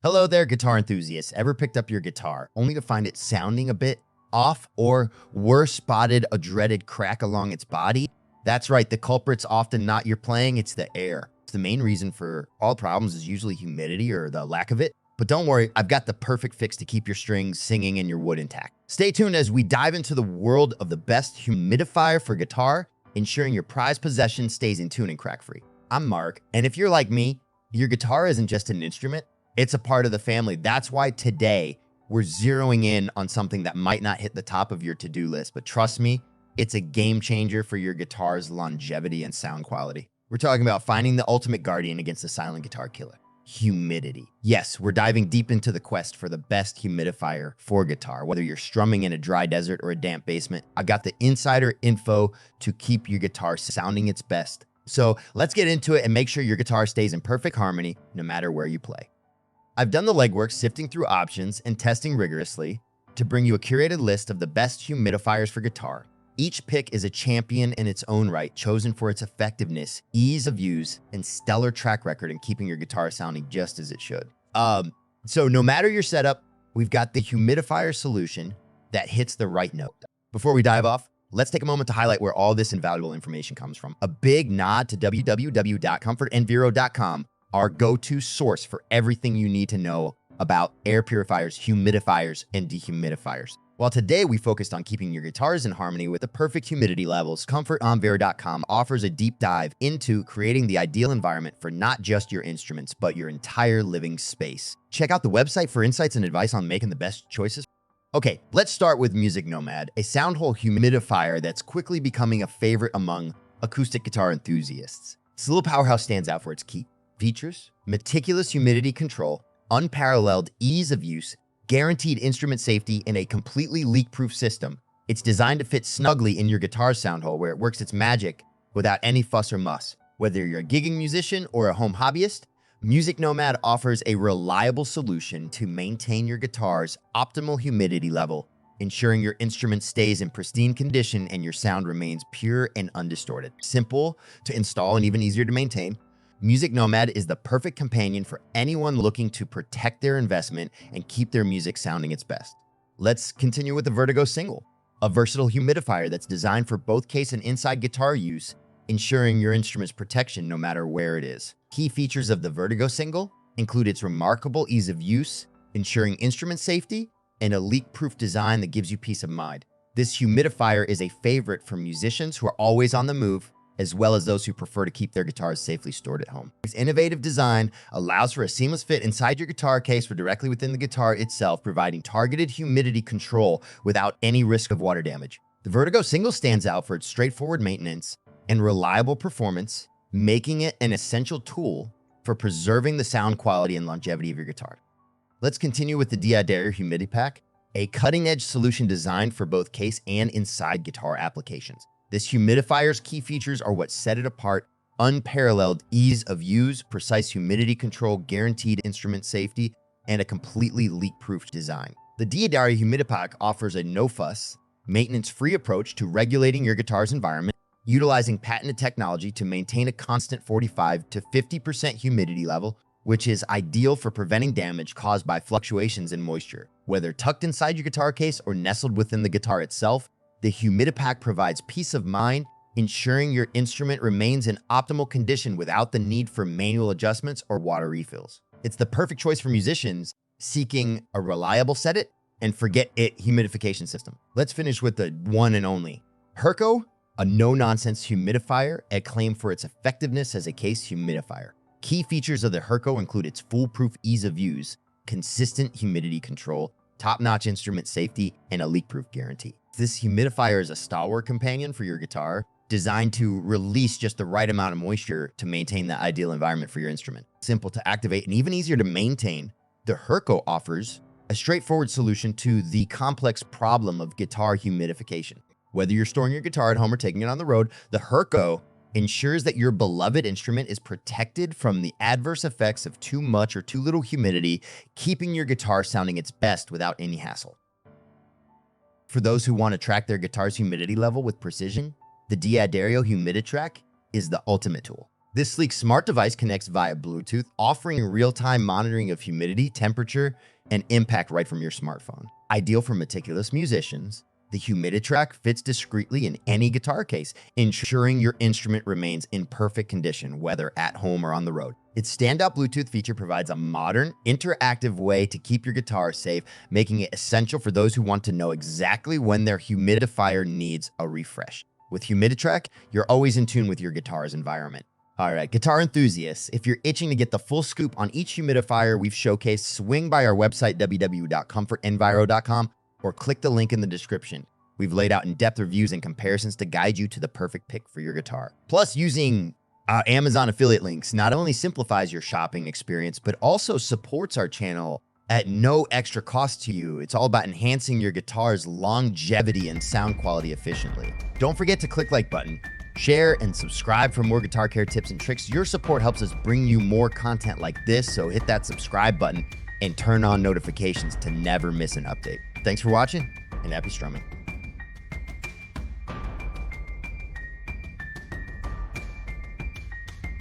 Hello there, guitar enthusiasts. Ever picked up your guitar only to find it sounding a bit off, or worse, spotted a dreaded crack along its body? That's right, the culprit's often not your playing, it's the air. The main reason for all problems is usually humidity or the lack of it. But don't worry, I've got the perfect fix to keep your strings singing and your wood intact. Stay tuned as we dive into the world of the best humidifier for guitar, ensuring your prized possession stays in tune and crack-free. I'm Mark, and if you're like me, your guitar isn't just an instrument, it's a part of the family. That's why today we're zeroing in on something that might not hit the top of your to-do list, but trust me, it's a game changer for your guitar's longevity and sound quality. We're talking about finding the ultimate guardian against the silent guitar killer: humidity. Yes, we're diving deep into the quest for the best humidifier for guitar. Whether you're strumming in a dry desert or a damp basement, I've got the insider info to keep your guitar sounding its best. So let's get into it and make sure your guitar stays in perfect harmony no matter where you play. I've done the legwork sifting through options and testing rigorously to bring you a curated list of the best humidifiers for guitar. Each pick is a champion in its own right, chosen for its effectiveness, ease of use, and stellar track record in keeping your guitar sounding just as it should. So no matter your setup, we've got the humidifier solution that hits the right note. Before we dive off, let's take a moment to highlight where all this invaluable information comes from. A big nod to www.comfortenviro.com, our go-to source for everything you need to know about air purifiers, humidifiers, and dehumidifiers. While today we focused on keeping your guitars in harmony with the perfect humidity levels, ComfortEnviro.com offers a deep dive into creating the ideal environment for not just your instruments, but your entire living space. Check out the website for insights and advice on making the best choices. Okay, let's start with Nomad, a sound hole humidifier that's quickly becoming a favorite among acoustic guitar enthusiasts. This little powerhouse stands out for its key features: meticulous humidity control, unparalleled ease of use, guaranteed instrument safety, and a completely leak-proof system. It's designed to fit snugly in your guitar sound hole where it works its magic without any fuss or muss. Whether you're a gigging musician or a home hobbyist, Nomad offers a reliable solution to maintain your guitar's optimal humidity level, ensuring your instrument stays in pristine condition and your sound remains pure and undistorted. Simple to install and even easier to maintain, Nomad is the perfect companion for anyone looking to protect their investment and keep their music sounding its best. Let's continue with the Vertigo Single, a versatile humidifier that's designed for both case and inside guitar use, ensuring your instrument's protection no matter where it is. Key features of the Vertigo Single include its remarkable ease of use, ensuring instrument safety, and a leak-proof design that gives you peace of mind. This humidifier is a favorite for musicians who are always on the move, as well as those who prefer to keep their guitars safely stored at home. Its innovative design allows for a seamless fit inside your guitar case or directly within the guitar itself, providing targeted humidity control without any risk of water damage. The Vertigo Single stands out for its straightforward maintenance and reliable performance, making it an essential tool for preserving the sound quality and longevity of your guitar. Let's continue with the Humidipak, a cutting-edge solution designed for both case and inside guitar applications. This humidifier's key features are what set it apart: unparalleled ease of use, precise humidity control, guaranteed instrument safety, and a completely leak-proof design. The Humidipak offers a no-fuss, maintenance-free approach to regulating your guitar's environment, utilizing patented technology to maintain a constant 45 to 50% humidity level, which is ideal for preventing damage caused by fluctuations in moisture. Whether tucked inside your guitar case or nestled within the guitar itself, the Humidipak provides peace of mind, ensuring your instrument remains in optimal condition without the need for manual adjustments or water refills. It's the perfect choice for musicians seeking a reliable set it and forget it humidification system. Let's finish with the one and only Herco, a no-nonsense humidifier acclaimed for its effectiveness as a case humidifier. Key features of the Herco include its foolproof ease of use, consistent humidity control, top-notch instrument safety, and a leak-proof guarantee. This humidifier is a stalwart companion for your guitar, designed to release just the right amount of moisture to maintain the ideal environment for your instrument. Simple to activate and even easier to maintain, the Herco offers a straightforward solution to the complex problem of guitar humidification. Whether you're storing your guitar at home or taking it on the road, the Herco ensures that your beloved instrument is protected from the adverse effects of too much or too little humidity, keeping your guitar sounding its best without any hassle. For those who want to track their guitar's humidity level with precision, the Humiditrak is the ultimate tool. This sleek smart device connects via Bluetooth, offering real-time monitoring of humidity, temperature, and impact right from your smartphone. Ideal for meticulous musicians, the Humiditrak fits discreetly in any guitar case, ensuring your instrument remains in perfect condition, whether at home or on the road. Its standout Bluetooth feature provides a modern, interactive way to keep your guitar safe, making it essential for those who want to know exactly when their humidifier needs a refresh. With Humiditrak, you're always in tune with your guitar's environment. All right, guitar enthusiasts, if you're itching to get the full scoop on each humidifier we've showcased, swing by our website, www.comfortenviro.com, or click the link in the description. We've laid out in-depth reviews and comparisons to guide you to the perfect pick for your guitar. Plus, using Amazon affiliate links not only simplifies your shopping experience, but also supports our channel at no extra cost to you. It's all about enhancing your guitar's longevity and sound quality efficiently. Don't forget to click like button, share, and subscribe for more guitar care tips and tricks. Your support helps us bring you more content like this, so hit that subscribe button and turn on notifications to never miss an update. Thanks for watching, and happy strumming.